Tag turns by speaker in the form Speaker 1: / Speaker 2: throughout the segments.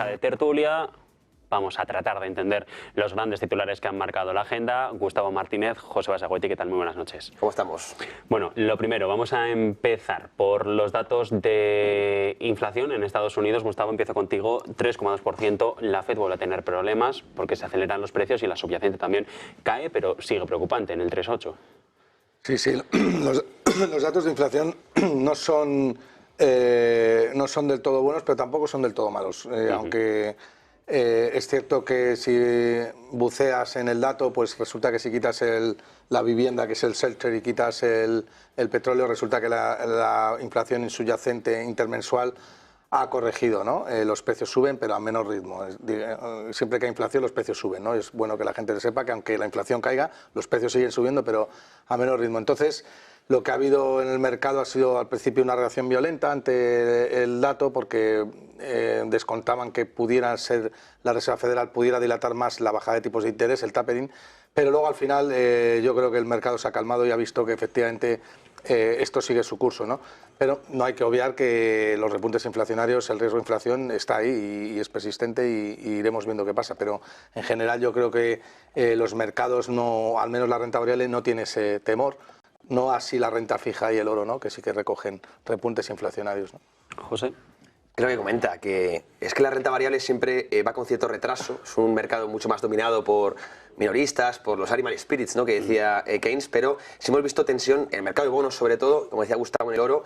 Speaker 1: mesa de tertulia. Vamos a tratar de entender los grandes titulares que han marcado la agenda. Gustavo Martínez, José Basagoiti, ¿qué tal? Muy buenas noches.
Speaker 2: ¿Cómo estamos?
Speaker 1: Bueno, lo primero, vamos a empezar por los datos de inflación en Estados Unidos. Gustavo, empiezo contigo. 3,2%. La FED vuelve a tener problemas porque se aceleran los precios y la subyacente también cae, pero sigue preocupante en el 3,8%.
Speaker 3: Sí, los datos de inflación no son del todo buenos, pero tampoco son del todo malos. Aunque es cierto que si buceas en el dato, pues resulta que si quitas la vivienda, que es el shelter, y quitas el petróleo, resulta que la inflación subyacente intermensual ha corregido, ¿no? Los precios suben, pero a menor ritmo. Siempre que hay inflación, los precios suben, ¿no? Es bueno que la gente sepa que aunque la inflación caiga, los precios siguen subiendo, pero a menor ritmo. Entonces, lo que ha habido en el mercado ha sido al principio una reacción violenta ante el dato, porque descontaban que pudiera ser la Reserva Federal pudiera dilatar más la bajada de tipos de interés, el tapering, pero luego al final yo creo que el mercado se ha calmado y ha visto que efectivamente esto sigue su curso, ¿no? Pero no hay que obviar que los repuntes inflacionarios, el riesgo de inflación está ahí y es persistente y iremos viendo qué pasa. Pero en general yo creo que los mercados, no, al menos la renta variable, no tiene ese temor. No así la renta fija y el oro, ¿no? Que sí que recogen repuntes inflacionarios, ¿no?
Speaker 1: José.
Speaker 2: Creo que comenta que es que la renta variable siempre va con cierto retraso. Es un mercado mucho más dominado por minoristas, por los animal spirits, ¿no? Que decía Keynes, pero sí hemos visto tensión en el mercado de bonos, sobre todo, como decía Gustavo, en el oro.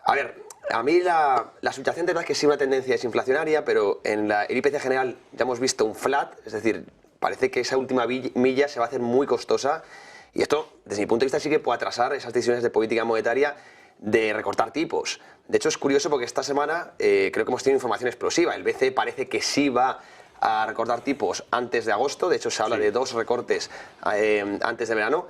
Speaker 2: A ver, a mí la subyacente es verdad que sí una tendencia desinflacionaria, pero en el IPC general ya hemos visto un flat, es decir, parece que esa última milla se va a hacer muy costosa. Y esto, desde mi punto de vista, sí que puede atrasar esas decisiones de política monetaria de recortar tipos. De hecho, es curioso porque esta semana creo que hemos tenido información explosiva. El BCE parece que sí va a recortar tipos antes de agosto. De hecho, se habla de 2 recortes antes de verano.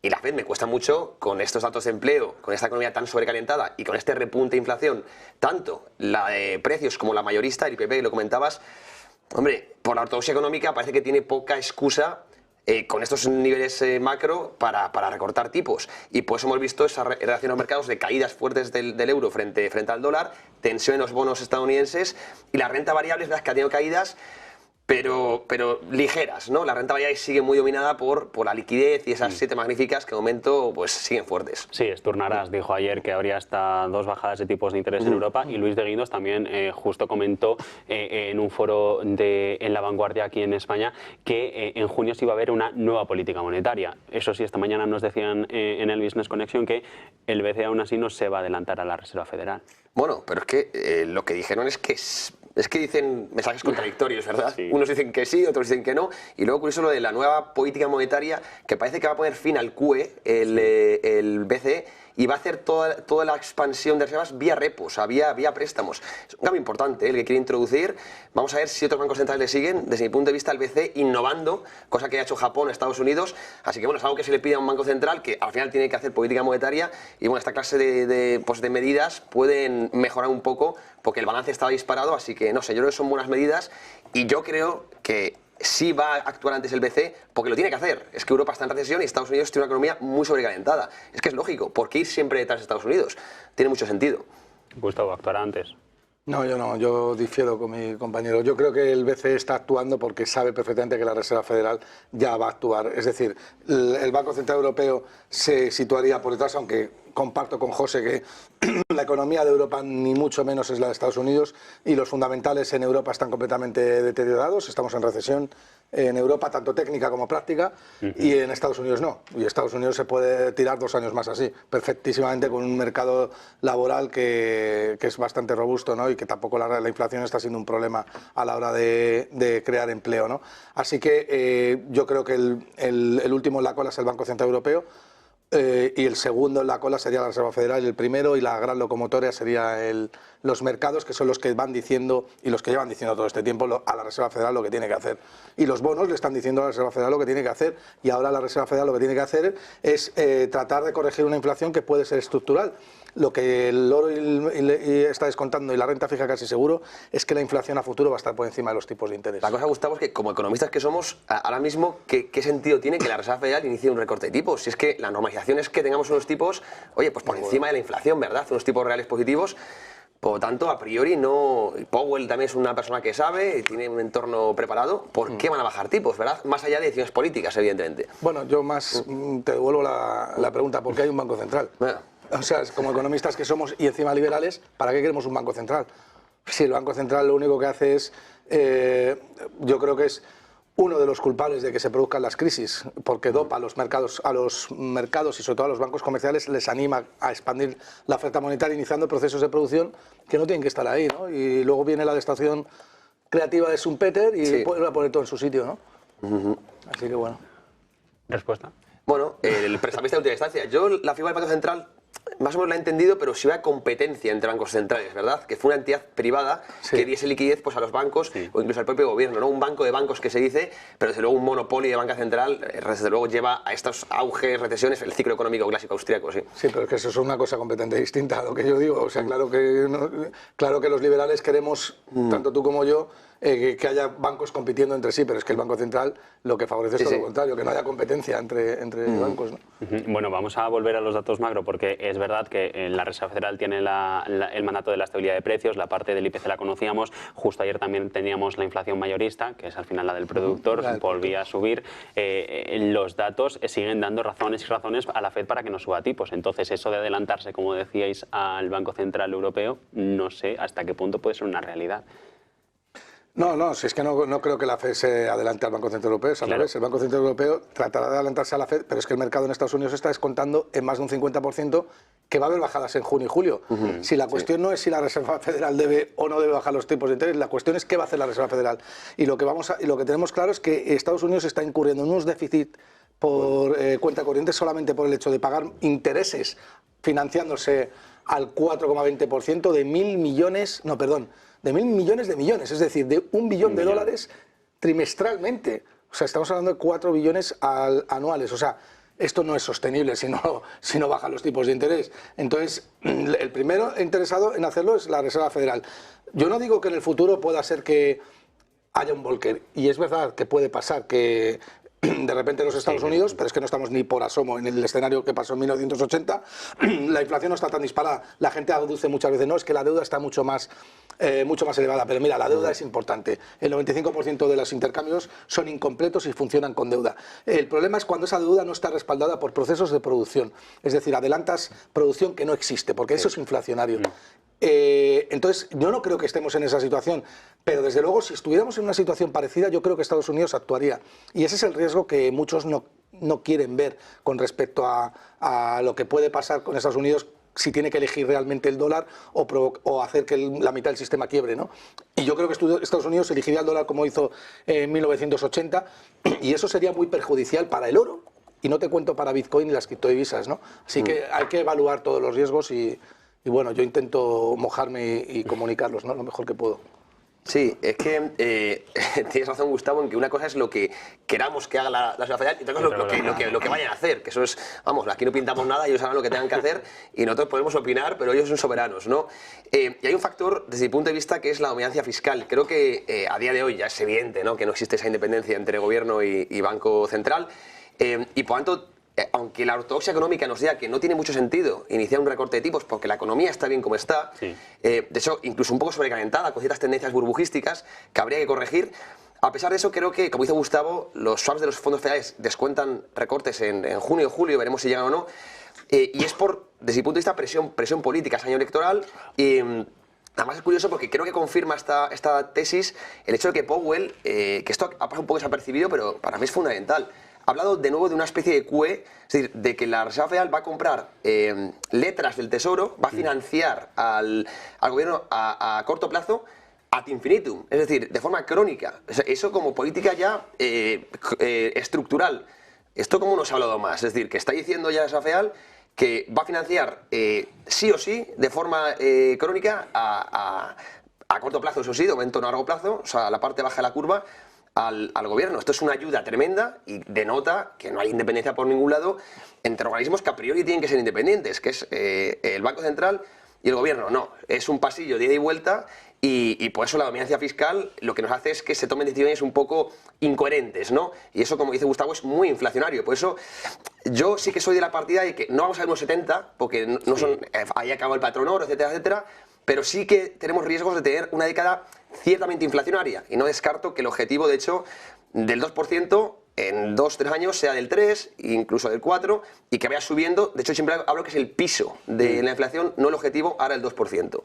Speaker 2: Y la FED me cuesta mucho, con estos datos de empleo, con esta economía tan sobrecalentada y con este repunte de inflación, tanto la de precios como la mayorista, el IPP, lo comentabas. Hombre, por la ortodoxia económica parece que tiene poca excusa con estos niveles macro para recortar tipos. Y por eso hemos visto esa reacción a los mercados de caídas fuertes del euro frente al dólar, tensión en los bonos estadounidenses, y la renta variable es verdad que ha tenido caídas, pero ligeras, ¿no? La renta variable sigue muy dominada por la liquidez y esas 7 magníficas que de momento pues siguen fuertes.
Speaker 1: Sí, Sturnaras dijo ayer que habría hasta 2 bajadas de tipos de interés en Europa, y Luis de Guindos también justo comentó en un foro en La Vanguardia aquí en España que en junio sí iba a haber una nueva política monetaria. Eso sí, esta mañana nos decían en el Business Connection que el BCE aún así no se va a adelantar a la Reserva Federal.
Speaker 2: Bueno, pero es que lo que dijeron es que dicen mensajes contradictorios, ¿verdad? Sí. Unos dicen que sí, otros dicen que no. Y luego, curioso, lo de la nueva política monetaria, que parece que va a poner fin al QE, el BCE, y va a hacer toda la expansión de reservas vía repos, vía préstamos. Es un cambio importante el que quiere introducir. Vamos a ver si otros bancos centrales le siguen. Desde mi punto de vista, el BCE innovando, cosa que ha hecho Japón, Estados Unidos. Así que bueno, es algo que se le pide a un banco central que al final tiene que hacer política monetaria. Y bueno, esta clase de medidas pueden mejorar un poco porque el balance estaba disparado. Así que no sé, yo creo que son buenas medidas y yo creo que sí va a actuar antes el BCE porque lo tiene que hacer. Es que Europa está en recesión y Estados Unidos tiene una economía muy sobrecalentada. Es que es lógico. ¿Por qué ir siempre detrás de Estados Unidos? Tiene mucho sentido.
Speaker 1: Gustavo, actuará antes.
Speaker 3: No, yo difiero con mi compañero. Yo creo que el BCE está actuando porque sabe perfectamente que la Reserva Federal ya va a actuar. Es decir, el Banco Central Europeo se situaría por detrás, aunque comparto con José que la economía de Europa ni mucho menos es la de Estados Unidos y los fundamentales en Europa están completamente deteriorados. Estamos en recesión en Europa, tanto técnica como práctica, y en Estados Unidos no. Y Estados Unidos se puede tirar 2 años más así, perfectísimamente, con un mercado laboral que es bastante robusto, ¿no? Y que tampoco la inflación está siendo un problema a la hora de crear empleo, ¿no? Así que yo creo que el último en la cola es el Banco Central Europeo. Y el segundo en la cola sería la Reserva Federal, y el primero y la gran locomotora sería los mercados, que son los que van diciendo y los que llevan diciendo todo este tiempo a la Reserva Federal lo que tiene que hacer. Y los bonos le están diciendo a la Reserva Federal lo que tiene que hacer, y ahora la Reserva Federal lo que tiene que hacer es tratar de corregir una inflación que puede ser estructural. Lo que el oro está descontando y la renta fija casi seguro es que la inflación a futuro va a estar por encima de los tipos de interés.
Speaker 2: La cosa, Gustavo, es que como economistas que somos, ahora mismo, ¿qué sentido tiene que la Reserva Federal inicie un recorte de tipos? Si es que la normalización es que tengamos unos tipos, oye, pues por encima de la inflación, ¿verdad? Unos tipos reales positivos. Por lo tanto, a priori, no. Powell también es una persona que sabe, tiene un entorno preparado. ¿Por qué van a bajar tipos, verdad? Más allá de decisiones políticas, evidentemente.
Speaker 3: Bueno, yo más te devuelvo la pregunta, ¿por qué hay un banco central?
Speaker 2: Bueno.
Speaker 3: O sea, como economistas que somos y encima liberales, ¿para qué queremos un banco central? Si el banco central lo único que hace es, yo creo que es uno de los culpables de que se produzcan las crisis, porque dopa a los mercados y sobre todo a los bancos comerciales, les anima a expandir la oferta monetaria iniciando procesos de producción que no tienen que estar ahí, ¿no? Y luego viene la destrucción creativa de Schumpeter y vuelve a poner todo en su sitio, ¿no? Así que bueno.
Speaker 1: ¿Respuesta?
Speaker 2: Bueno, el prestamista de última instancia. Yo la figura del Banco Central más o menos la he entendido, pero si hubiera competencia entre bancos centrales, ¿verdad? Que fue una entidad privada que diese liquidez pues, a los bancos o incluso al propio gobierno, ¿no? Un banco de bancos que se dice, pero desde luego un monopolio de banca central, desde luego lleva a estos auges, recesiones, el ciclo económico clásico austriaco, sí.
Speaker 3: Sí, pero es que eso es una cosa completamente distinta a lo que yo digo. O sea, claro que los liberales queremos, tanto tú como yo, que haya bancos compitiendo entre sí, pero es que el Banco Central lo que favorece es todo lo contrario, que no haya competencia entre bancos, ¿no?
Speaker 1: Bueno, vamos a volver a los datos macro, porque es verdad que la Reserva Federal tiene el mandato de la estabilidad de precios, la parte del IPC la conocíamos, justo ayer también teníamos la inflación mayorista, que es al final la del productor, volvía a subir. Los datos siguen dando razones y razones a la FED para que no suba tipos, entonces eso de adelantarse, como decíais, al Banco Central Europeo, no sé hasta qué punto puede ser una realidad.
Speaker 3: No, si es que no creo que la FED se adelante al Banco Central Europeo, es al revés. El Banco Central Europeo tratará de adelantarse a la FED, pero es que el mercado en Estados Unidos está descontando en más de un 50% que va a haber bajadas en junio y julio. Si la cuestión no es si la Reserva Federal debe o no debe bajar los tipos de interés, la cuestión es qué va a hacer la Reserva Federal. Y lo que tenemos claro es que Estados Unidos está incurriendo en unos déficits por cuenta corriente solamente por el hecho de pagar intereses financiándose al 4,20% de de 1.000 millones de millones, es decir, de $1 billón de dólares trimestralmente. O sea, estamos hablando de 4 billones anuales. O sea, esto no es sostenible si no bajan los tipos de interés. Entonces, el primero interesado en hacerlo es la Reserva Federal. Yo no digo que en el futuro pueda ser que haya un volcker, y es verdad que puede pasar que de repente los Estados Unidos, pero es que no estamos ni por asomo en el escenario que pasó en 1980, la inflación no está tan disparada, la gente aduce muchas veces, no, es que la deuda está mucho más elevada, pero mira, la deuda es importante, el 95% de los intercambios son incompletos y funcionan con deuda. El problema es cuando esa deuda no está respaldada por procesos de producción, es decir, adelantas producción que no existe, porque eso es inflacionario. Entonces, yo no creo que estemos en esa situación, pero desde luego si estuviéramos en una situación parecida, yo creo que Estados Unidos actuaría. Y ese es el riesgo que muchos no quieren ver con respecto a lo que puede pasar con Estados Unidos si tiene que elegir realmente el dólar o hacer que la mitad del sistema quiebre, ¿no? Y yo creo que Estados Unidos elegiría el dólar como hizo en 1980 y eso sería muy perjudicial para el oro y no te cuento para Bitcoin y las criptodivisas, ¿no? Así que hay que evaluar todos los riesgos y bueno, yo intento mojarme y comunicarlos, ¿no? Lo mejor que puedo.
Speaker 2: Sí, es que tienes razón, Gustavo, en que una cosa es lo que queramos que haga la Reserva Federal y otra cosa es lo que vayan a hacer, que eso es, vamos, aquí no pintamos nada, ellos harán lo que tengan que hacer y nosotros podemos opinar, pero ellos son soberanos, ¿no? Y hay un factor, desde mi punto de vista, que es la dominancia fiscal. Creo que a día de hoy ya es evidente, ¿no?, que no existe esa independencia entre gobierno y Banco Central y por tanto, aunque la ortodoxia económica nos diga que no tiene mucho sentido iniciar un recorte de tipos porque la economía está bien como está, de hecho, incluso un poco sobrecalentada, con ciertas tendencias burbujísticas que habría que corregir, a pesar de eso, creo que, como dice Gustavo, los swaps de los fondos federales descuentan recortes en junio o julio, veremos si llegan o no, y es por, desde mi punto de vista, presión política, es año electoral, y además es curioso porque creo que confirma esta tesis el hecho de que Powell, que esto ha pasado un poco desapercibido, pero para mí es fundamental, ha hablado de nuevo de una especie de QE, es decir, de que la Reserva Federal va a comprar letras del Tesoro, va a financiar al gobierno a corto plazo ad infinitum, es decir, de forma crónica. O sea, eso como política ya estructural. Esto como no se ha hablado más, es decir, que está diciendo ya la Reserva Federal que va a financiar sí o sí, de forma crónica, a corto plazo, eso sí, de momento no a largo plazo, o sea, a la parte baja de la curva, al gobierno. Esto es una ayuda tremenda y denota que no hay independencia por ningún lado entre organismos que a priori tienen que ser independientes, que es el Banco Central y el gobierno. No, es un pasillo de ida y vuelta y por eso la dominancia fiscal lo que nos hace es que se tomen decisiones un poco incoherentes, ¿no? Y eso, como dice Gustavo, es muy inflacionario. Por eso yo sí que soy de la partida de que no vamos a ver unos 70, porque no son, ahí acaba el patrón oro, etcétera, etcétera, pero sí que tenemos riesgos de tener una década ciertamente inflacionaria. Y no descarto que el objetivo, de hecho, del 2% en 2-3 años sea del 3, incluso del 4, y que vaya subiendo. De hecho, siempre hablo que es el piso de la inflación, no el objetivo, ahora el 2%.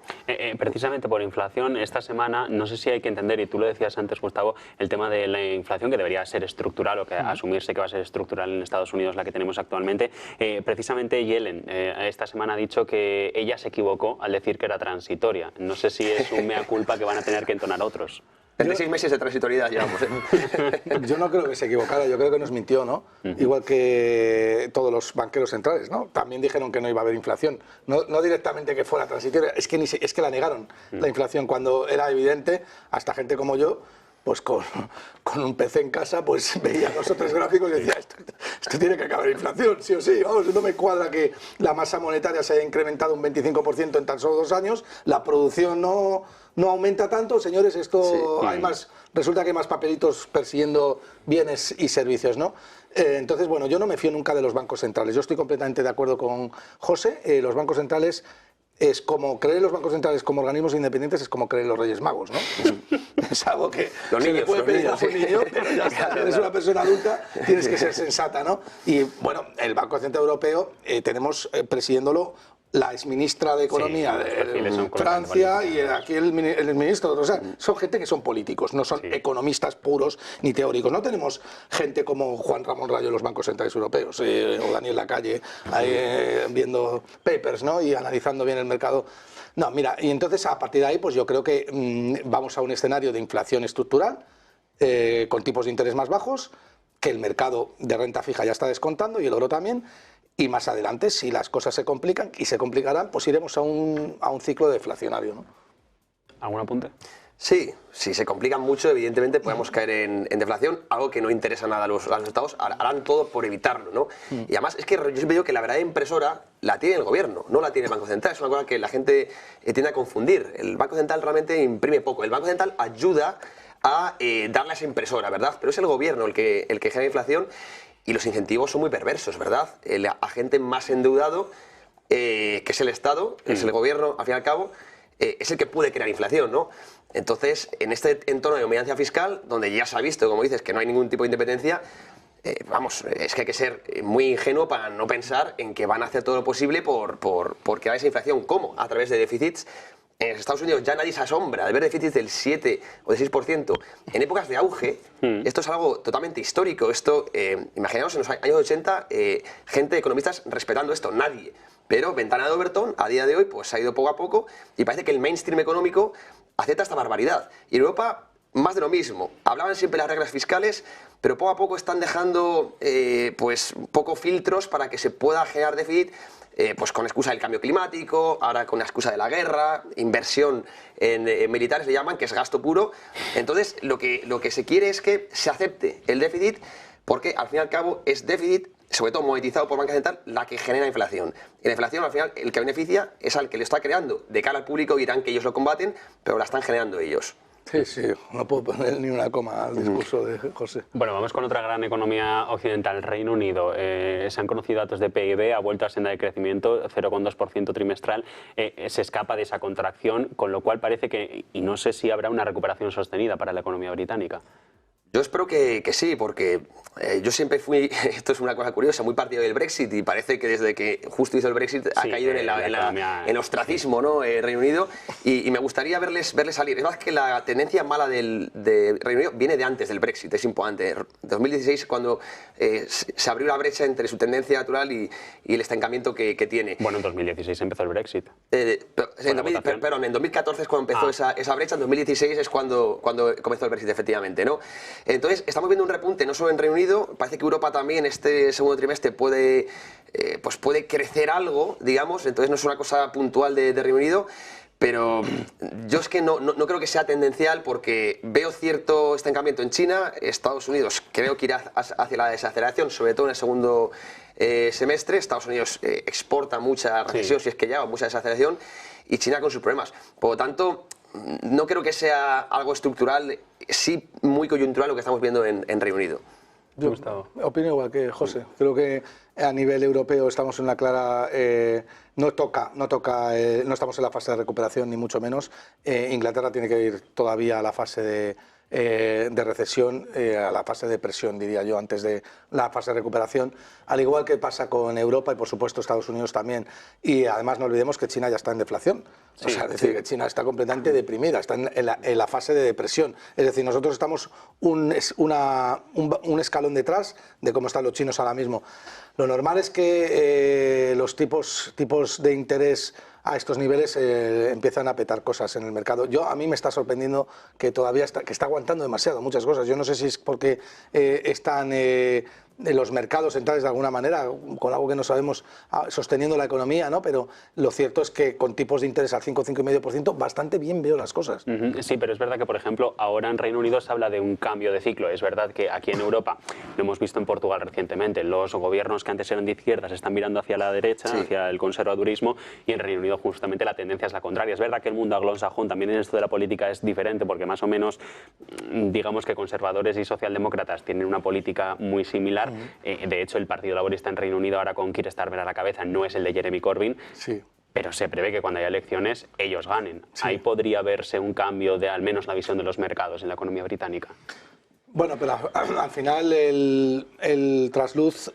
Speaker 1: Precisamente por inflación, esta semana, no sé si hay que entender, y tú lo decías antes, Gustavo, el tema de la inflación, que debería ser estructural, o que asumirse que va a ser estructural en Estados Unidos, la que tenemos actualmente. Precisamente Yellen esta semana ha dicho que ella se equivocó al decir que era transitoria. No sé si es un mea culpa que van a tener que entonar otros.
Speaker 2: 36 meses de transitoriedad llevamos.
Speaker 3: Yo no creo que se equivocara, yo creo que nos mintió, ¿no? Igual que todos los banqueros centrales, ¿no? También dijeron que no iba a haber inflación. No directamente que fuera transitoria, es que la negaron, la inflación, cuando era evidente, hasta gente como yo, pues con un PC en casa, pues veía los otros gráficos y decía, esto tiene que acabar inflación, sí o sí. Vamos, no me cuadra que la masa monetaria se haya incrementado un 25% en tan solo 2 años, la producción no aumenta tanto, señores, esto hay más, resulta que hay más papelitos persiguiendo bienes y servicios, ¿no? Entonces, bueno, yo no me fío nunca de los bancos centrales. Yo estoy completamente de acuerdo con José. Los bancos centrales es como creer en los bancos centrales como organismos independientes, es como creer en los Reyes Magos, ¿no? Es algo que
Speaker 2: los
Speaker 3: se
Speaker 2: niños,
Speaker 3: le puede pedir a un niño,
Speaker 2: sí.
Speaker 3: pero ya está, si eres una persona adulta, tienes que ser sensata, ¿no? Y bueno, el Banco Central Europeo, tenemos presidiéndolo la exministra de Economía de Francia y aquí el ministro, o sea, son gente que son políticos, no son economistas puros ni teóricos. No tenemos gente como Juan Ramón Rayo en los bancos centrales europeos o Daniel Lacalle ahí, viendo papers, ¿no? Y analizando bien el mercado. No, mira, y entonces a partir de ahí pues yo creo que vamos a un escenario de inflación estructural con tipos de interés más bajos, que el mercado de renta fija ya está descontando y el oro también. Y más adelante, si las cosas se complican, y se complicarán, pues iremos a un ciclo deflacionario, ¿no?
Speaker 1: ¿Algún apunte?
Speaker 2: Sí, si se complican mucho, evidentemente podemos caer en deflación, algo que no interesa nada a los estados, harán todo por evitarlo, ¿no? Y además es que yo siempre digo que la verdadera impresora la tiene el gobierno, no la tiene el Banco Central, es una cosa que la gente tiende a confundir. El Banco Central realmente imprime poco, el Banco Central ayuda a darle a esa impresora, ¿verdad? Pero es el gobierno el que genera inflación. Y los incentivos son muy perversos, ¿verdad? El agente más endeudado, que es el Estado, es el gobierno, al fin y al cabo, es el que puede crear inflación, ¿no? Entonces, en este entorno de dominancia fiscal, donde ya se ha visto, como dices, que no hay ningún tipo de independencia, vamos, es que hay que ser muy ingenuo para no pensar en que van a hacer todo lo posible por crear esa inflación. ¿Cómo? A través de déficits. En Estados Unidos ya nadie se asombra de ver déficits del 7 o del 6%. En épocas de auge, esto es algo totalmente histórico. Esto, imaginaos en los años 80, gente, economistas respetando esto, nadie. Pero Ventana de Overton, a día de hoy, pues ha ido poco a poco y parece que el mainstream económico acepta esta barbaridad. Y en Europa, más de lo mismo. Hablaban siempre de las reglas fiscales, pero poco a poco están dejando pues poco filtros para que se pueda generar déficit. Pues con excusa del cambio climático, ahora con la excusa de la guerra, inversión en militares le llaman, que es gasto puro. Entonces, lo que se quiere es que se acepte el déficit, porque al fin y al cabo es déficit, sobre todo monetizado por banca central, la que genera inflación. Y la inflación, al final, el que beneficia es al que lo está creando. De cara al público dirán que ellos lo combaten, pero la están generando ellos.
Speaker 3: Sí, sí, no puedo poner ni una coma al discurso de José.
Speaker 1: Bueno, vamos con otra gran economía occidental, Reino Unido. Se han conocido datos de PIB, ha vuelto a senda de crecimiento, 0,2% trimestral, se escapa de esa contracción, con lo cual parece que, y no sé si habrá una recuperación sostenida para la economía británica.
Speaker 2: Yo espero que sí, porque yo siempre fui, esto es una cosa curiosa, muy partidario del Brexit y parece que desde que justo hizo el Brexit ha caído en el ostracismo, ¿no? Reino Unido, y me gustaría verles salir. Es verdad que la tendencia mala de Reino Unido viene de antes del Brexit, es importante. 2016 cuando se abrió la brecha entre su tendencia natural y el estancamiento que tiene.
Speaker 1: Bueno, en 2016 empezó el Brexit.
Speaker 2: Perdón, en 2014 es cuando empezó esa brecha, en 2016 es cuando comenzó el Brexit, efectivamente, ¿no? Entonces, estamos viendo un repunte no solo en Reino Unido, parece que Europa también este segundo trimestre puede crecer algo, digamos, entonces no es una cosa puntual de Reino Unido, pero yo es que no creo que sea tendencial porque veo cierto estancamiento en China, Estados Unidos creo que irá hacia la desaceleración, sobre todo en el segundo semestre, Estados Unidos exporta mucha recesión, si es que ya, mucha desaceleración, y China con sus problemas. Por lo tanto, no creo que sea algo estructural, sí muy coyuntural lo que estamos viendo en Reino Unido.
Speaker 3: Yo opino igual que José. Creo que a nivel europeo estamos en una clara... no estamos en la fase de recuperación, ni mucho menos. Inglaterra tiene que ir todavía a la fase de recesión, a la fase de presión, diría yo, antes de la fase de recuperación, al igual que pasa con Europa y, por supuesto, Estados Unidos también. Y además no olvidemos que China ya está en deflación. O sea, es decir, que China está completamente deprimida, está en la fase de depresión. Es decir, nosotros estamos un escalón detrás de cómo están los chinos ahora mismo. Lo normal es que los tipos de interés a estos niveles empiezan a petar cosas en el mercado. A mí me está sorprendiendo que todavía está aguantando demasiado muchas cosas. Yo no sé si es porque están los mercados centrales de alguna manera, con algo que no sabemos, sosteniendo la economía, ¿no? Pero lo cierto es que con tipos de interés al 5,5%, bastante bien veo las cosas.
Speaker 1: Sí, pero es verdad que, por ejemplo, ahora en Reino Unido se habla de un cambio de ciclo. Es verdad que aquí en Europa, lo hemos visto en Portugal recientemente, los gobiernos que antes eran de izquierdas están mirando hacia la derecha, hacia el conservadurismo, y en Reino Unido justamente la tendencia es la contraria. Es verdad que el mundo anglosajón también en esto de la política es diferente, porque más o menos, digamos que conservadores y socialdemócratas tienen una política muy similar. De hecho, el Partido Laborista en Reino Unido, ahora con Keir Starmer a la cabeza, no es el de Jeremy Corbyn.
Speaker 3: Sí.
Speaker 1: Pero se prevé que cuando haya elecciones ellos ganen. Sí. Ahí podría verse un cambio de al menos la visión de los mercados en la economía británica.
Speaker 3: Bueno, pero al final el trasluz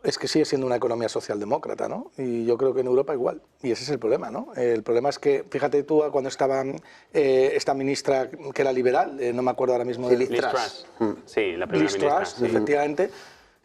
Speaker 3: es que sigue siendo una economía socialdemócrata, ¿no? Y yo creo que en Europa igual. Y ese es el problema, ¿no? El problema es que, fíjate tú, cuando estaba esta ministra que era liberal, no me acuerdo ahora mismo de
Speaker 1: Liz Truss. Sí, la primera
Speaker 3: Liz
Speaker 1: ministra.
Speaker 3: Truss, efectivamente,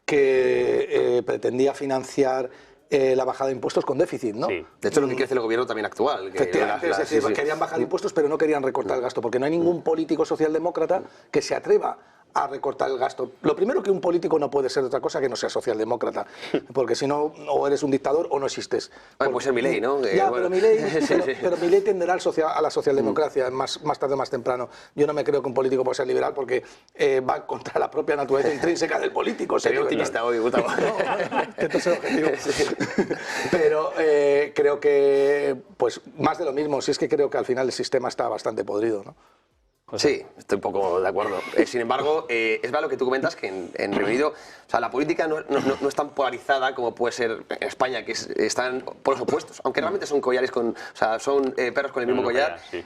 Speaker 3: que pretendía financiar la bajada de impuestos con déficit, ¿no?
Speaker 1: Sí.
Speaker 2: De hecho, lo que quiere hacer el gobierno también actual.
Speaker 3: Es decir, querían bajar impuestos, pero no querían recortar el gasto, porque no hay ningún político socialdemócrata que se atreva a recortar el gasto. Lo primero, que un político no puede ser otra cosa que no sea socialdemócrata, porque si no, o eres un dictador o no existes.
Speaker 2: Puede ser Milei, ¿no?
Speaker 3: Ya, bueno. pero Milei tenderá a la socialdemocracia más tarde o más temprano. Yo no me creo que un político pueda ser liberal porque va contra la propia naturaleza intrínseca del político.
Speaker 2: Sería optimista hoy, Gustavo.
Speaker 3: Intento ser objetivo. Pero creo que, pues, más de lo mismo. Si es que creo que al final el sistema está bastante podrido, ¿no?
Speaker 2: Sí, estoy un poco de acuerdo. Sin embargo, es verdad lo que tú comentas, que en Reino Unido, o sea, la política no es tan polarizada como puede ser en España, que están por los opuestos, aunque realmente son collares o sea, son perros con el mismo collar,
Speaker 1: sí.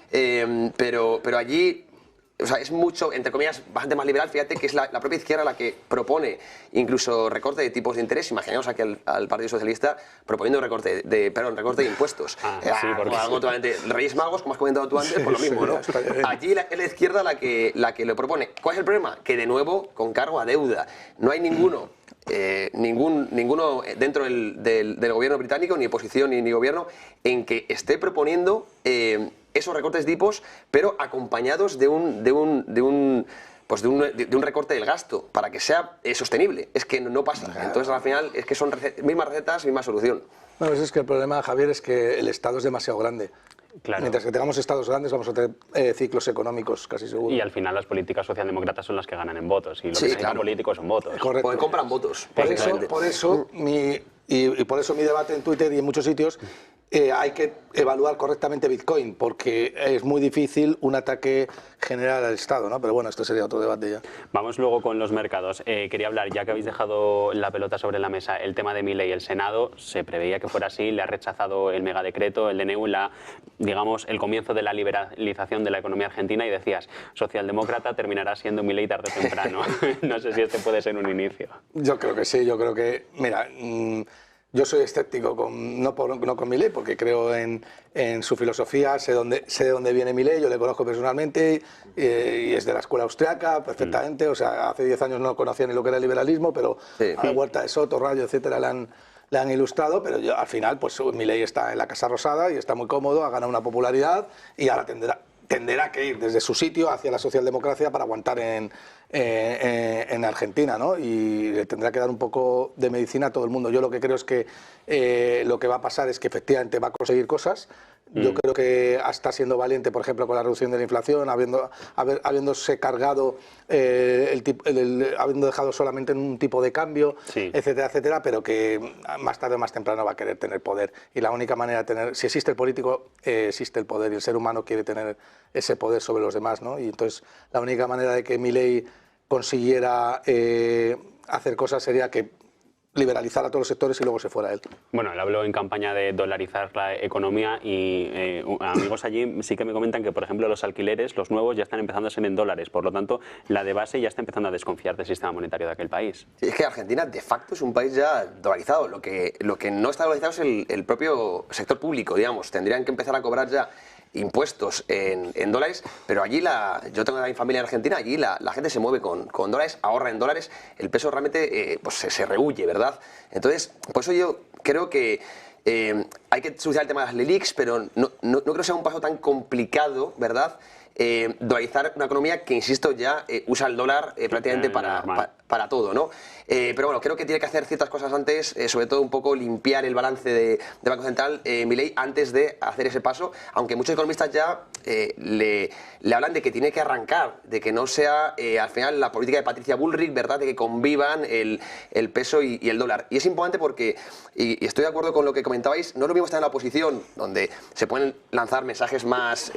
Speaker 2: pero allí, o sea, es mucho, entre comillas, bastante más liberal. Fíjate que es la propia izquierda la que propone incluso recorte de tipos de interés. Imaginemos aquí al Partido Socialista proponiendo recorte de impuestos.
Speaker 1: Sí, porque
Speaker 2: algo totalmente... Reyes Magos, como has comentado tú antes, por lo mismo, ¿no? Allí es la izquierda la que lo propone. ¿Cuál es el problema? Que, de nuevo, con cargo a deuda. No hay ninguno dentro del gobierno británico, ni oposición ni gobierno, en que esté proponiendo esos recortes de tipos, pero acompañados de un recorte del gasto para que sea sostenible. Es que no pasa. Entonces, al final, es que son mismas recetas, misma solución.
Speaker 3: Bueno, es que el problema, Javier, es que el Estado es demasiado grande.
Speaker 1: Claro.
Speaker 3: Mientras que tengamos estados grandes, vamos a tener ciclos económicos casi seguro.
Speaker 1: Y al final las políticas socialdemócratas son las que ganan en votos. Y lo que necesitan políticos son votos.
Speaker 3: Correcto.
Speaker 2: Porque compran votos.
Speaker 3: Por eso mi debate en Twitter y en muchos sitios, hay que evaluar correctamente Bitcoin, porque es muy difícil un ataque general al Estado, ¿no? Pero bueno, esto sería otro debate ya.
Speaker 1: Vamos luego con los mercados. Quería hablar, ya que habéis dejado la pelota sobre la mesa, el tema de Milei. El Senado se preveía que fuera así, le ha rechazado el megadecreto, el DNU, digamos, el comienzo de la liberalización de la economía argentina, y decías, socialdemócrata terminará siendo Milei tarde o temprano. No sé si este puede ser un inicio.
Speaker 3: Yo creo que sí, mira... Yo soy escéptico, no con Milei, porque creo en su filosofía, sé de dónde viene Milei, yo le conozco personalmente, y es de la escuela austriaca perfectamente. O sea, hace 10 años no conocía ni lo que era el liberalismo, pero a la Huerta de Soto, Rayo, etcétera, le han ilustrado. Pero al final, pues Milei está en la Casa Rosada y está muy cómodo, ha ganado una popularidad y ahora tenderá que ir desde su sitio hacia la socialdemocracia para aguantar en Argentina, ¿no? Y le tendrá que dar un poco de medicina a todo el mundo. Yo lo que creo es que lo que va a pasar es que efectivamente va a conseguir cosas. Yo creo que está siendo valiente, por ejemplo, con la reducción de la inflación, habiéndose cargado, habiendo dejado solamente en un tipo de cambio, etcétera, etcétera, pero que más tarde o más temprano va a querer tener poder. Y la única manera de tener, si existe el político, existe el poder, y el ser humano quiere tener ese poder sobre los demás, ¿no? Y entonces la única manera de que Milei consiguiera hacer cosas sería que liberalizar a todos los sectores y luego se fuera él.
Speaker 1: Bueno, él habló en campaña de dolarizar la economía y amigos allí sí que me comentan que, por ejemplo, los alquileres, los nuevos, ya están empezando a ser en dólares. Por lo tanto, la de base ya está empezando a desconfiar del sistema monetario de aquel país.
Speaker 2: Sí, es que Argentina, de facto, es un país ya dolarizado. Lo que no está dolarizado es el propio sector público, digamos. Tendrían que empezar a cobrar ya impuestos en dólares, pero allí yo tengo a mi familia en Argentina, allí la gente se mueve con dólares, ahorra en dólares, el peso realmente pues se rehuye, ¿verdad? Entonces, por eso yo creo que hay que solucionar el tema de las LELIQs, pero no creo que sea un paso tan complicado, ¿verdad? Dolarizar una economía que, insisto, ya usa el dólar prácticamente para todo, ¿no? Pero bueno, creo que tiene que hacer ciertas cosas antes, sobre todo un poco limpiar el balance de Banco Central, Milei, antes de hacer ese paso, aunque muchos economistas ya le hablan de que tiene que arrancar, de que no sea al final la política de Patricia Bullrich, ¿verdad?, de que convivan el peso y el dólar. Y es importante porque, y estoy de acuerdo con lo que comentabais, no es lo mismo estar en la oposición, donde se pueden lanzar mensajes más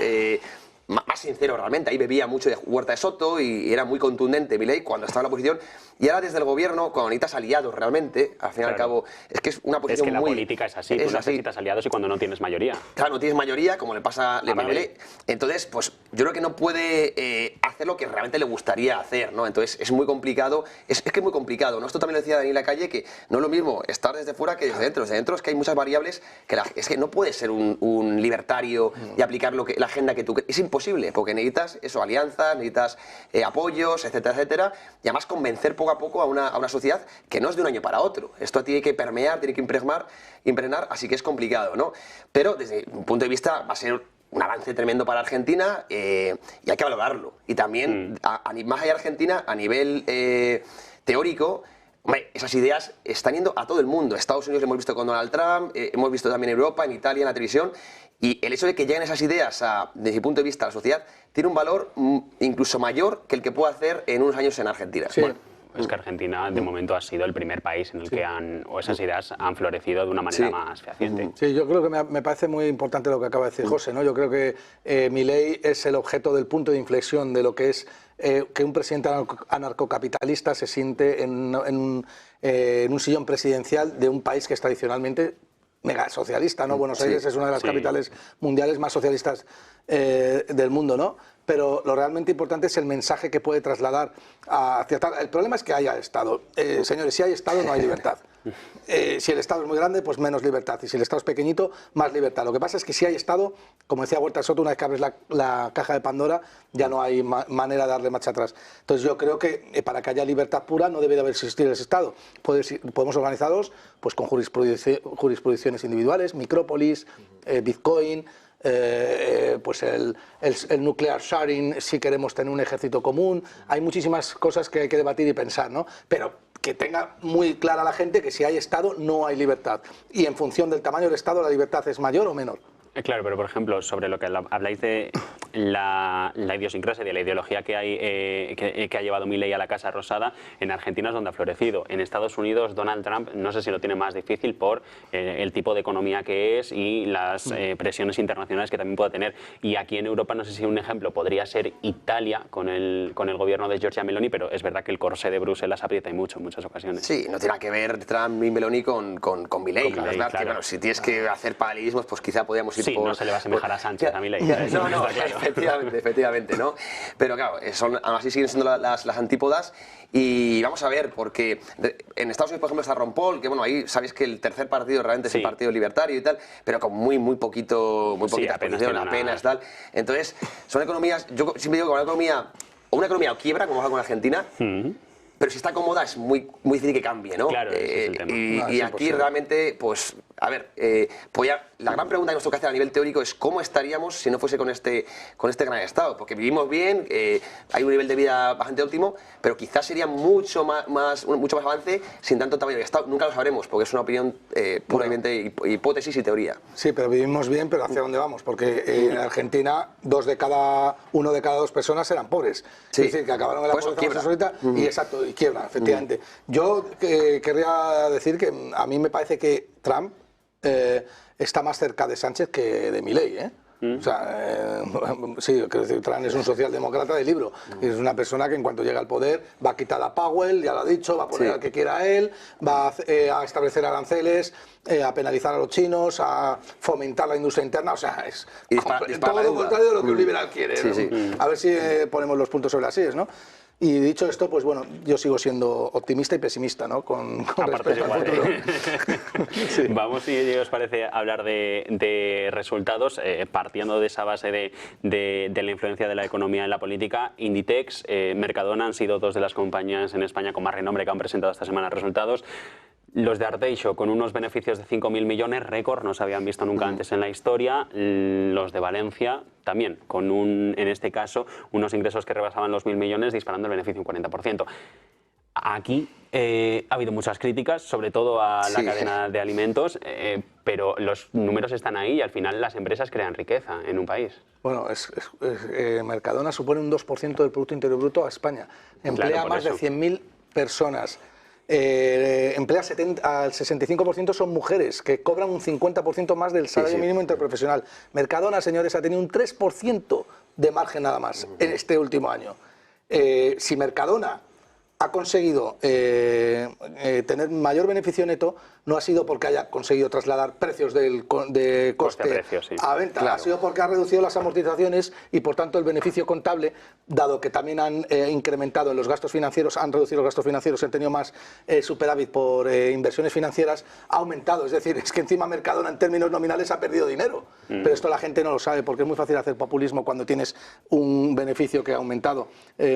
Speaker 2: sincero realmente. Ahí bebía mucho de Huerta de Soto y era muy contundente Milei cuando estaba en la oposición. Y ahora desde el gobierno, cuando necesitas aliados realmente, al fin y al cabo, es que es una posición
Speaker 1: muy... Es que la
Speaker 2: muy...
Speaker 1: política es así, tú necesitas aliados y cuando no tienes mayoría.
Speaker 2: Claro, no tienes mayoría, como le pasa a Milei. Entonces, pues yo creo que no puede hacer lo que realmente le gustaría hacer, ¿no? Entonces es muy complicado, es que es muy complicado, ¿no? Esto también lo decía Daniel Lacalle, que no es lo mismo estar desde fuera que desde dentro. Desde dentro es que hay muchas variables que es que no puedes ser un libertario y aplicar la agenda que tú... Es imposible, porque necesitas eso, alianzas, necesitas apoyos, etcétera, etcétera, y además convencer poco a poco a una sociedad que no es de un año para otro. Esto tiene que permear, tiene que impregnar, así que es complicado, ¿no? Pero desde un punto de vista va a ser un avance tremendo para Argentina y hay que valorarlo. Y también, más allá de Argentina, a nivel teórico, hombre, esas ideas están yendo a todo el mundo. Estados Unidos lo hemos visto con Donald Trump, hemos visto también en Europa, en Italia, en la televisión. Y el hecho de que lleguen esas ideas, desde mi punto de vista, a la sociedad, tiene un valor incluso mayor que el que puede hacer en unos años en Argentina.
Speaker 3: Sí.
Speaker 1: Bueno, es que Argentina, de momento, ha sido el primer país en el que esas ideas han florecido de una manera más fehaciente.
Speaker 3: Sí, yo creo que me parece muy importante lo que acaba de decir José, ¿no? Yo creo que Milei es el objeto del punto de inflexión de lo que es que un presidente anarcocapitalista se siente en un sillón presidencial de un país que es tradicionalmente mega socialista, ¿no? Buenos Aires es una de las capitales mundiales más socialistas del mundo, ¿no? Pero lo realmente importante es el mensaje que puede trasladar hacia tal. El problema es que haya Estado. Señores, si hay Estado no hay libertad. Si el Estado es muy grande, pues menos libertad. Y si el Estado es pequeñito, más libertad. Lo que pasa es que si hay Estado, como decía Huerta de Soto, una vez que abres la caja de Pandora, ya no hay manera de darle marcha atrás. Entonces yo creo que para que haya libertad pura no debe de haber existido ese Estado. Podemos organizarlos pues, con jurisdicciones individuales, micrópolis, Bitcoin, pues el nuclear sharing, si queremos tener un ejército común. Hay muchísimas cosas que hay que debatir y pensar, ¿no? Pero que tenga muy clara la gente que si hay Estado no hay libertad. Y en función del tamaño del Estado la libertad es mayor o menor.
Speaker 1: Claro, pero por ejemplo, sobre lo que habláis de la idiosincrasia, de la ideología que hay que ha llevado Milei a la Casa Rosada, en Argentina es donde ha florecido. En Estados Unidos, Donald Trump no sé si lo tiene más difícil por el tipo de economía que es y las presiones internacionales que también pueda tener. Y aquí en Europa, no sé si un ejemplo podría ser Italia con el gobierno de Giorgia Meloni, pero es verdad que el corsé de Bruselas aprieta y mucho en muchas ocasiones.
Speaker 2: Sí, no tiene nada que ver Trump y Meloni con Milei. La verdad que, bueno, si tienes que hacer paralelismos, pues quizá podríamos ir
Speaker 1: sí, no se le va a asemejar a Sánchez, a Milei.
Speaker 2: No, efectivamente, ¿no? Pero claro, aún así siguen siendo las antípodas. Y vamos a ver, porque en Estados Unidos, por ejemplo, está Ron Paul, que bueno, ahí sabéis que el tercer partido realmente es el partido libertario y tal, pero con muy poquita exposición, apenas tal. Entonces, son economías, yo siempre digo que una economía o quiebra, como pasa con Argentina, pero si está cómoda es muy difícil que cambie, ¿no?
Speaker 1: Claro, ese es el tema.
Speaker 2: Y aquí realmente, pues, a ver, la gran pregunta que nos toca hacer a nivel teórico es cómo estaríamos si no fuese con este gran Estado, porque vivimos bien, hay un nivel de vida bastante óptimo, pero quizás sería mucho más avance sin tanto tamaño de Estado. Nunca lo sabremos, porque es una opinión puramente hipótesis y teoría.
Speaker 3: Sí, pero vivimos bien, pero ¿hacia dónde vamos? Porque en Argentina uno de cada dos personas eran pobres.
Speaker 2: Sí.
Speaker 3: Es decir, que acabaron en la pobreza absoluta y exacto, y quiebra, efectivamente. Yo querría decir que a mí me parece que Trump está más cerca de Sánchez que de Milei, ¿eh? O sea, sí, quiero decir, Trump es un socialdemócrata de libro. Es una persona que en cuanto llega al poder va a quitar a Powell, ya lo ha dicho, va a poner al que quiera él, va a establecer aranceles, a penalizar a los chinos, a fomentar la industria interna. O sea, es todo lo contrario de lo que un liberal quiere. ¿No? A ver si ponemos los puntos sobre las sillas, ¿no? Y dicho esto, pues bueno, yo sigo siendo optimista y pesimista, ¿no? Con respecto al futuro.
Speaker 1: Sí. Vamos, si os parece, a hablar de resultados, partiendo de esa base de la influencia de la economía en la política. Inditex, Mercadona han sido dos de las compañías en España con más renombre que han presentado esta semana resultados. Los de Arteixo, con unos beneficios de 5.000 millones, récord, no se habían visto nunca antes en la historia. Los de Valencia, también, con en este caso, unos ingresos que rebasaban los 1.000 millones, disparando el beneficio un 40%. Aquí ha habido muchas críticas, sobre todo a la cadena de alimentos, pero los números están ahí y al final las empresas crean riqueza en un país.
Speaker 3: Bueno, Mercadona supone un 2% del Producto Interior Bruto a España. Emplea más de 100.000 personas. Emplea al 65% son mujeres, que cobran un 50% más del salario mínimo interprofesional. Mercadona, señores, ha tenido un 3% de margen nada más en este último año. Si Mercadona ha conseguido tener mayor beneficio neto, no ha sido porque haya conseguido trasladar precios de coste a venta, ha sido porque ha reducido las amortizaciones y por tanto el beneficio contable, dado que también han incrementado en los gastos financieros, han reducido los gastos financieros, han tenido más superávit por inversiones financieras, ha aumentado. Es decir, es que encima Mercadona en términos nominales ha perdido dinero, pero esto la gente no lo sabe porque es muy fácil hacer populismo cuando tienes un beneficio que ha aumentado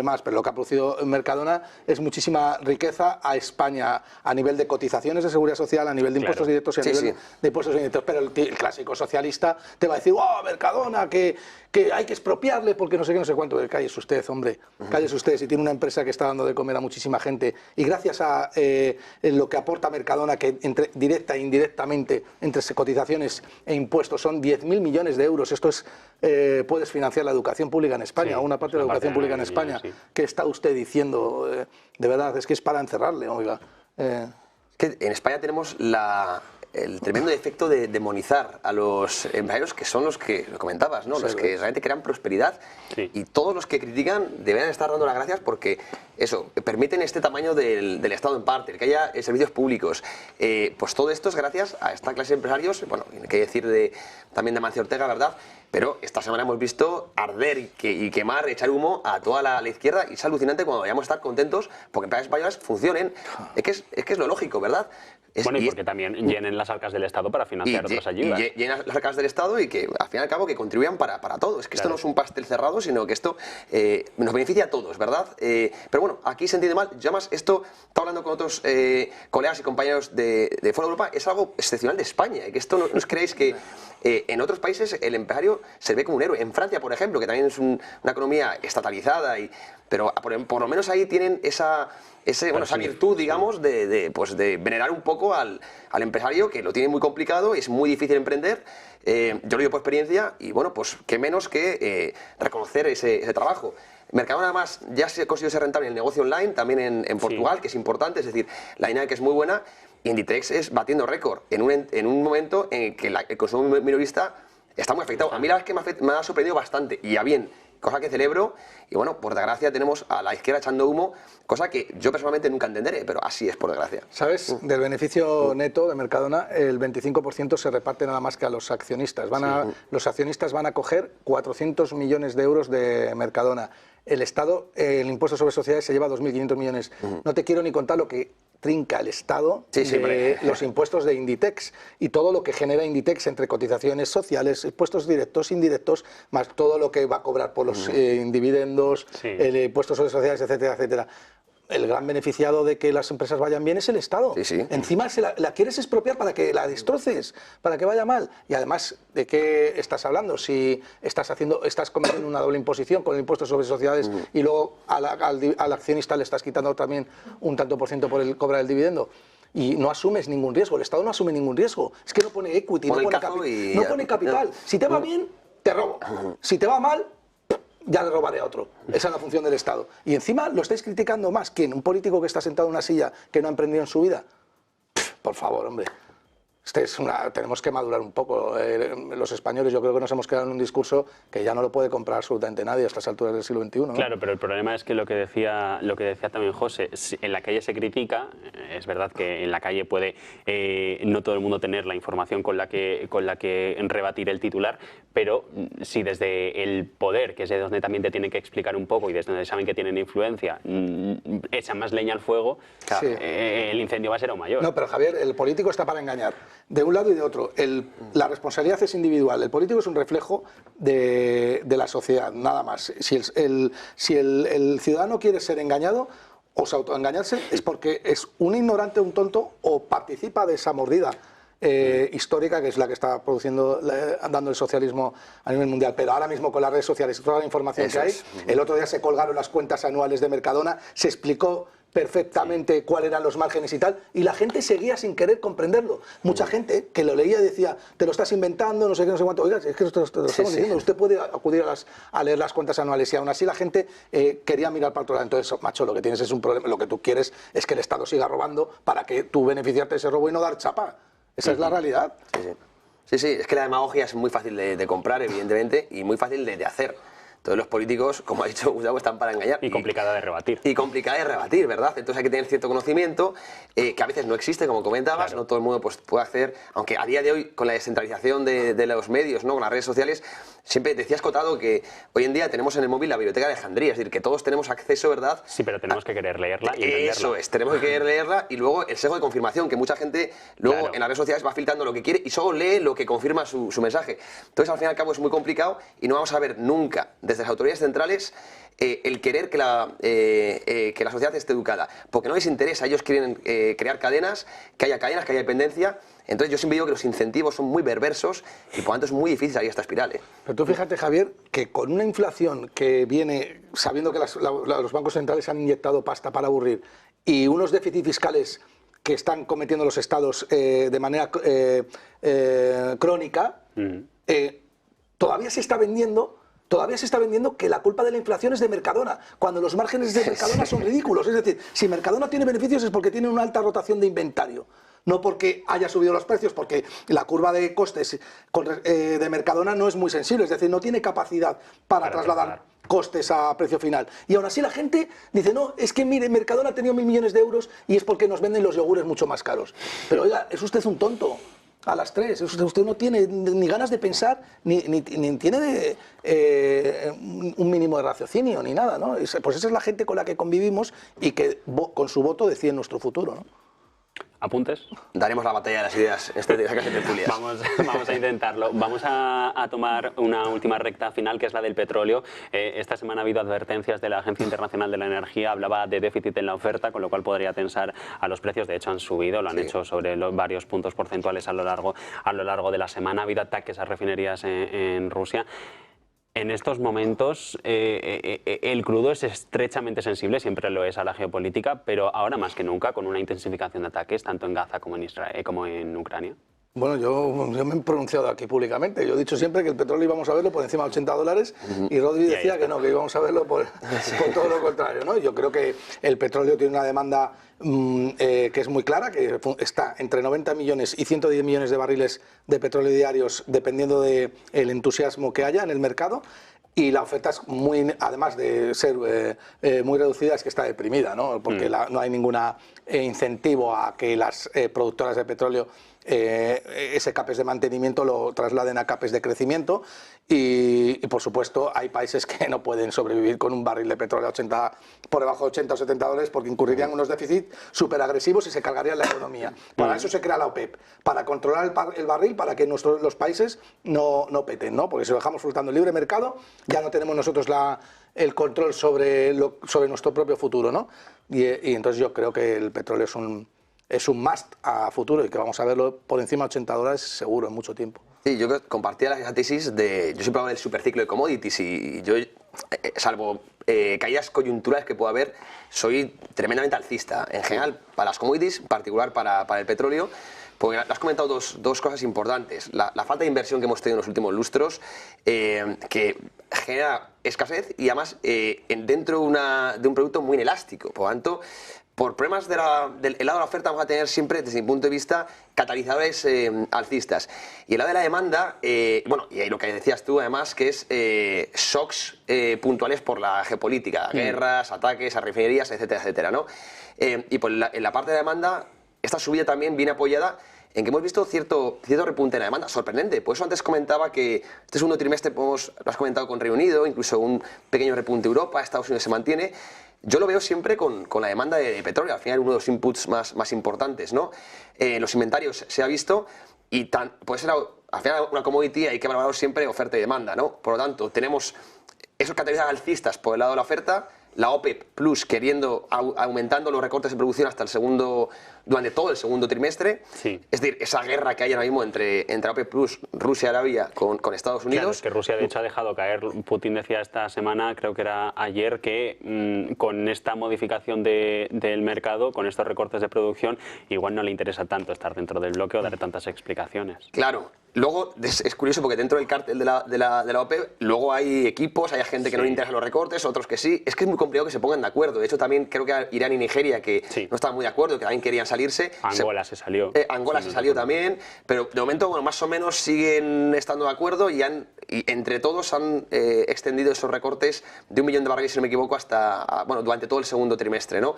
Speaker 3: más, pero lo que ha producido Mercadona es muchísima riqueza a España a nivel de cotizaciones de seguridad social, a nivel de impuestos directos y a nivel de impuestos indirectos. Pero el clásico socialista te va a decir, ¡oh, Mercadona, que hay que expropiarle porque no sé qué, no sé cuánto! Cállese usted, hombre, cállese usted. Si tiene una empresa que está dando de comer a muchísima gente y gracias a lo que aporta Mercadona, que entre directa e indirectamente, entre cotizaciones e impuestos, son 10.000 millones de euros. Esto es, puedes financiar la educación pública en España, una parte de la educación pública en España. ¿Qué está usted diciendo? De verdad, es que es para encerrarle, oiga.
Speaker 2: Que en España tenemos el tremendo efecto de demonizar a los empresarios, que son los que, lo comentabas, ¿no? Los que realmente crean prosperidad, y todos los que critican deberían estar dando las gracias porque eso, permiten este tamaño del Estado en parte, que haya servicios públicos. Pues todo esto es gracias a esta clase de empresarios, bueno, hay que decir también de Amancio Ortega, ¿verdad? Pero esta semana hemos visto arder y quemar, echar humo a toda la izquierda, y es alucinante cuando vayamos a estar contentos porque empresas españolas funcionen. Es que es lo lógico, ¿verdad?
Speaker 1: Bueno, y porque también llenen las arcas del Estado para financiar otras ayudas.
Speaker 2: Y llenen las arcas del Estado y que, al fin y al cabo, que contribuyan para todo. Es que esto no es un pastel cerrado, sino que esto nos beneficia a todos, ¿verdad? Pero bueno, aquí se entiende mal. Yo además, esto, estaba hablando con otros colegas y compañeros de fuera de Europa, es algo excepcional de España. Y que esto no os creéis que en otros países el empresario se ve como un héroe. En Francia, por ejemplo, que también es una economía estatalizada, pero por lo menos ahí tienen esa virtud, digamos, de venerar un poco al empresario, que lo tiene muy complicado, es muy difícil emprender. Yo lo digo por experiencia, y bueno, pues qué menos que reconocer ese trabajo. Mercadona además ya se ha conseguido ser rentable en el negocio online, también en Portugal, que es importante, es decir, la dinámica es muy buena. Y Inditex es batiendo récord en un momento en que el consumo minorista está muy afectado. A mí la verdad es que me ha sorprendido bastante, y ya bien, cosa que celebro. Y bueno, por desgracia tenemos a la izquierda echando humo, cosa que yo personalmente nunca entenderé, pero así es, por desgracia.
Speaker 3: ¿Sabes? Del beneficio neto de Mercadona, el 25% se reparte nada más que a los accionistas. Los accionistas van a coger 400 millones de euros de Mercadona. El Estado, el impuesto sobre sociedades, se lleva 2.500 millones. No te quiero ni contar lo que trinca el Estado de los impuestos de Inditex y todo lo que genera Inditex entre cotizaciones sociales, impuestos directos, indirectos, más todo lo que va a cobrar por los dividendos, el impuesto sobre sociedades, etcétera, etcétera. El gran beneficiado de que las empresas vayan bien es el Estado. Encima la quieres expropiar para que la destroces, para que vaya mal. Y además, ¿de qué estás hablando? Si estás cometiendo una doble imposición con el impuesto sobre sociedades y luego al accionista le estás quitando también un tanto por ciento por el cobrar el dividendo. Y no asumes ningún riesgo, el Estado no asume ningún riesgo. Es que no pone equity, no pone capital. Si te va bien, te robo. Si te va mal, ya le robaré a otro. Esa es la función del Estado. Y encima lo estáis criticando más. ¿Quién? ¿Un político que está sentado en una silla que no ha emprendido en su vida? Por favor, hombre. tenemos que madurar un poco. Los españoles yo creo que nos hemos quedado en un discurso que ya no lo puede comprar absolutamente nadie a estas alturas del siglo XXI, ¿no?
Speaker 1: Claro, pero el problema es que lo que decía también José, en la calle se critica, es verdad que en la calle puede no todo el mundo tener la información con la que rebatir el titular, pero si desde el poder, que es de donde también te tienen que explicar un poco y desde donde saben que tienen influencia, echan más leña al fuego,
Speaker 3: Sí.
Speaker 1: El incendio va a ser aún mayor.
Speaker 3: No, pero Javier, el político está para engañar, de un lado y de otro. La responsabilidad es individual. El político es un reflejo de la sociedad, nada más. Si el ciudadano quiere ser engañado o autoengañarse, es porque es un ignorante, un tonto, o participa de esa mordida histórica, que es la que está dando el socialismo a nivel mundial. Pero ahora mismo con las redes sociales y toda la información que hay, el otro día se colgaron las cuentas anuales de Mercadona, se explicó perfectamente cuáles eran los márgenes y tal, y la gente seguía sin querer comprenderlo. Mucha gente que lo leía decía, te lo estás inventando, no sé qué, no sé cuánto. Oiga, es que te lo estamos diciendo, usted puede acudir a leer las cuentas anuales, y aún así la gente quería mirar para otro lado. Entonces, macho, lo que tienes es un problema, lo que tú quieres es que el Estado siga robando para que tú beneficiarte de ese robo y no dar chapa. Esa es la realidad.
Speaker 2: Sí, es que la demagogia es muy fácil de comprar, evidentemente, y muy fácil de hacer. Todos los políticos, como ha dicho Gustavo, están para engañar.
Speaker 1: Y complicada de rebatir.
Speaker 2: Y complicada de rebatir, ¿verdad? Entonces hay que tener cierto conocimiento, que a veces no existe, como comentabas, claro. No todo el mundo pues, puede acceder, aunque a día de hoy, con la descentralización de los medios, ¿no? Con las redes sociales, siempre decías, Cotado, que hoy en día tenemos en el móvil la biblioteca de Alejandría, es decir, que todos tenemos acceso, ¿verdad?
Speaker 1: Sí, pero tenemos que querer leerla y entenderla.
Speaker 2: Eso es, tenemos que querer leerla, y luego el sesgo de confirmación, que mucha gente luego en las redes sociales va filtrando lo que quiere y solo lee lo que confirma su mensaje. Entonces, al fin y al cabo, es muy complicado y no vamos a ver nunca, desde las autoridades centrales, el querer que la sociedad esté educada, porque no les interesa. Ellos quieren crear cadenas, que haya dependencia. Entonces yo siempre digo que los incentivos son muy perversos y por lo tanto es muy difícil salir de esta espiral.
Speaker 3: Pero tú fíjate, Javier, que con una inflación que viene, sabiendo que los bancos centrales han inyectado pasta para aburrir, y unos déficits fiscales que están cometiendo los estados de manera crónica, todavía se está vendiendo que la culpa de la inflación es de Mercadona, cuando los márgenes de Mercadona son ridículos. Es decir, si Mercadona tiene beneficios es porque tiene una alta rotación de inventario, no porque haya subido los precios, porque la curva de costes de Mercadona no es muy sensible, es decir, no tiene capacidad para trasladar costes a precio final. Y aún así la gente dice, no, es que mire, Mercadona ha tenido 1.000 millones de euros y es porque nos venden los yogures mucho más caros. Pero oiga, es usted un tonto. A las 3, usted no tiene ni ganas de pensar, ni tiene un mínimo de raciocinio, ni nada, ¿no? Pues esa es la gente con la que convivimos y que con su voto decide nuestro futuro, ¿no?
Speaker 1: ¿Apuntes?
Speaker 2: Daremos la batalla de las ideas este día que se tertulias.
Speaker 1: Vamos a intentarlo. Vamos a tomar una última recta final, que es la del petróleo. Esta semana ha habido advertencias de la Agencia Internacional de la Energía, hablaba de déficit en la oferta, con lo cual podría tensar a los precios. De hecho, han subido, lo han hecho sobre varios puntos porcentuales a lo largo de la semana. Ha habido ataques a refinerías en Rusia. En estos momentos el crudo es estrechamente sensible, siempre lo es a la geopolítica, pero ahora más que nunca con una intensificación de ataques tanto en Gaza como en Israel, como en Ucrania.
Speaker 3: Bueno, yo me he pronunciado aquí públicamente. Yo he dicho siempre que el petróleo íbamos a verlo por encima de $80 y Rodri decía que no, que íbamos a verlo por todo lo contrario, ¿no? Yo creo que el petróleo tiene una demanda que es muy clara, que está entre 90 millones y 110 millones de barriles de petróleo diarios, dependiendo del entusiasmo que haya en el mercado. Y la oferta es muy, además de ser muy reducida, es que está deprimida, ¿no? Porque no hay ningún incentivo a que las productoras de petróleo ese CAPEX de mantenimiento lo trasladen a CAPEX de crecimiento y por supuesto hay países que no pueden sobrevivir con un barril de petróleo por debajo de 80 o 70 dólares porque incurrirían unos déficits súper agresivos y se cargarían la economía. Para eso se crea la OPEP, para controlar el barril, para que los países no peten, ¿no? Porque si lo dejamos flotando en libre mercado ya no tenemos nosotros el control sobre nuestro propio futuro, ¿no? Y entonces yo creo que el petróleo es un must a futuro y que vamos a verlo por encima de $80 seguro en mucho tiempo.
Speaker 2: Sí, yo compartía la tesis yo siempre hablo del superciclo de commodities y yo, salvo caídas coyunturales que pueda haber, soy tremendamente alcista. En general, para las commodities, en particular para el petróleo, porque has comentado dos cosas importantes. La falta de inversión que hemos tenido en los últimos lustros, que genera escasez y además dentro de un producto muy inelástico. Por lo tanto, por problemas del lado de la oferta vamos a tener siempre, desde mi punto de vista, catalizadores alcistas. Y el lado de la demanda, bueno, y ahí lo que decías tú además, que es shocks puntuales por la geopolítica, guerras, ataques a refinerías, etcétera, etcétera, ¿no? Y por en la parte de la demanda, esta subida también viene apoyada en que hemos visto cierto repunte en la demanda, sorprendente. Por eso antes comentaba que este segundo trimestre, lo has comentado con Reino Unido, incluso un pequeño repunte en Europa, Estados Unidos se mantiene. Yo lo veo siempre con la demanda de petróleo, al final uno de los inputs más importantes, ¿no? Los inventarios se ha visto y puede ser al final una commodity, hay que valorar siempre oferta y demanda, ¿no? Por lo tanto, tenemos esos catalizadores alcistas por el lado de la oferta, la OPEP Plus aumentando los recortes de producción hasta durante todo el segundo trimestre.
Speaker 1: Sí.
Speaker 2: Es decir, esa guerra que hay ahora mismo entre OPEP Plus, Rusia y Arabia con Estados Unidos.
Speaker 1: Claro, es que Rusia de hecho ha dejado caer, Putin decía esta semana, creo que era ayer, que con esta modificación del mercado, con estos recortes de producción, igual no le interesa tanto estar dentro del bloque o dar tantas explicaciones.
Speaker 2: Claro. Luego, es curioso porque dentro del cártel de la OPEP, luego hay equipos, hay gente que no le interesan los recortes, otros que sí. Es que es muy complicado que se pongan de acuerdo. De hecho, también creo que Irán y Nigeria, que no estaban muy de acuerdo, que también querían salirse.
Speaker 1: Angola se salió.
Speaker 2: Angola se salió también, pero de momento, bueno, más o menos siguen estando de acuerdo y entre todos han extendido esos recortes de 1 millón de barriles, si no me equivoco, durante todo el segundo trimestre, ¿no?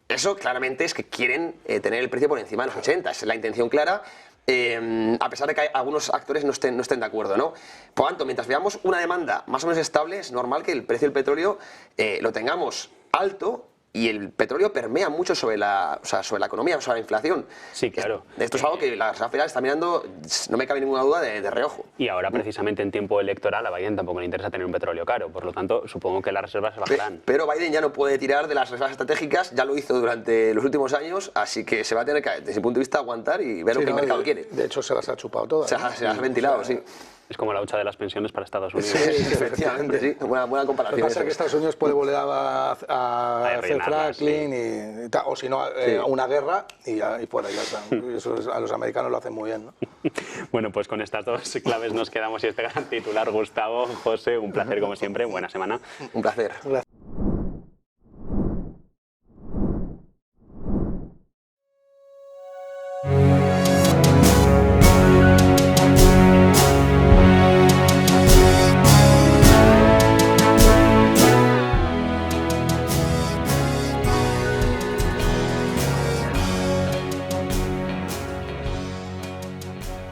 Speaker 2: Eso claramente es que quieren tener el precio por encima de los 80, esa es la intención clara. A pesar de que algunos actores no estén de acuerdo, ¿no? Por tanto, mientras veamos una demanda más o menos estable, es normal que el precio del petróleo lo tengamos alto y el petróleo permea mucho sobre la economía, sobre la inflación.
Speaker 1: Sí, claro.
Speaker 2: Esto es algo que la Reserva Federal está mirando, no me cabe ninguna duda, de reojo.
Speaker 1: Y ahora, precisamente en tiempo electoral, a Biden tampoco le interesa tener un petróleo caro. Por lo tanto, supongo que las reservas se bajarán.
Speaker 2: Pero Biden ya no puede tirar de las reservas estratégicas, ya lo hizo durante los últimos años, así que se va a tener que, desde mi punto de vista, aguantar y ver lo que el mercado quiere.
Speaker 3: De hecho, se las ha chupado todas.
Speaker 2: Se las ha ventilado, sí.
Speaker 1: Es como la hucha de las pensiones para Estados Unidos.
Speaker 2: Sí, efectivamente, sí. Buena comparación.
Speaker 3: Lo que pasa es que Estados Unidos puede volver a hacer Franklin, o si no, a una guerra y fuera ya está. Eso a los americanos lo hacen muy bien, ¿no?
Speaker 1: Bueno, pues con estas dos claves nos quedamos y este gran titular. Gustavo, José, un placer como siempre. Buena semana.
Speaker 2: Un placer. Gracias.